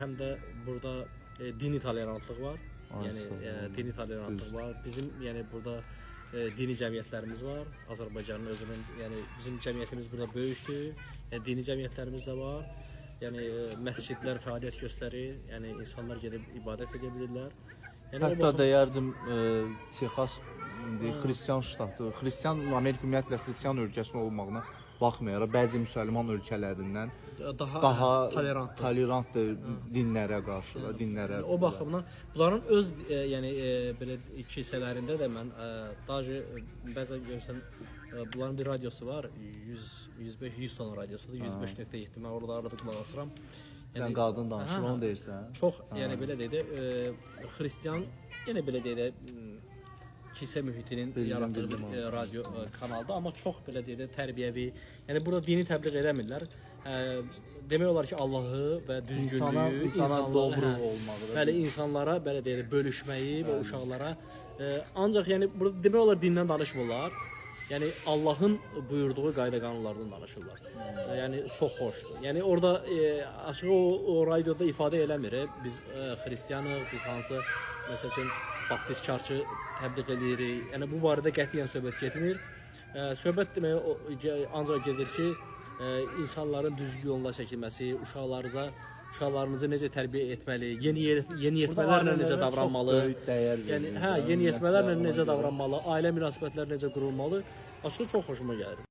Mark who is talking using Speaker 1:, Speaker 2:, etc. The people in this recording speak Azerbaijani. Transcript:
Speaker 1: Həm də burada dini tolerantlıq var. Yəni dini tolerantlıq var. Bizim yəni burada dini cəmiyyətlərimiz var. Azərbaycanın özünün, yəni bizim cəmiyyətimiz burada böyükdür. Yəni dini cəmiyyətlərimiz də var. Yəni məscidlər fəaliyyət göstərir. Yəni insanlar gedib ibadət edə bilirlər. Yəni
Speaker 2: hətta deyərdim Texas xristian ştatı, xristian Amerika ümumiyyətlə xristian ölkəsi olmağına baxmayaraq bəzi müsəlman ölkələrindən daha tolerantdır dinlərə qarşı, dinlərə.
Speaker 1: O baxımdan bunların öz yəni belə kilsələrində də mən daha bəzən görsən bunların bir radiosu var, 105-100 ton radiosudur, 105.7. Mən orada arada qulaq asıram.
Speaker 2: Yəni qadın danışır, onu deyirsən?
Speaker 1: Çox, yəni belə deyək də xristian, yəni belə deyək də kilsə mühitinin yaratdığı bir radio kanalda, amma çox belə deyək də tərbiyəvi. Yəni burada dini təbliğ eləmirlər. Demək olar ki, Allahı və düzgünlüyü,
Speaker 2: insana doğru olmağı,
Speaker 1: bəli, insanlara belə deyək də bölüşməyi və uşaqlara ancaq yəni burada demək olar dindən danışmırlar. Yəni Allahın buyurduğu qayda-qanunlardan danışırlar. Yəni çox xoşdur. Yəni orada açığı o radioda ifadə eləmir. Biz xristianıq, biz hansı məsəl üçün baptist çarçı təbliğ edirik. Yəni bu barədə qətiyyən söhbət getmir. Söhbət demək ancaq gedir ki, insanların düzgün yoluna çəkilməsi, uşaqlarınızı necə tərbiyə etməli, yeniyetmələrlə necə davranmalı, yəni yeniyetmələrlə necə davranmalı, ailə münasibətləri necə qurulmalı, açığı çox xoşuma gəlir.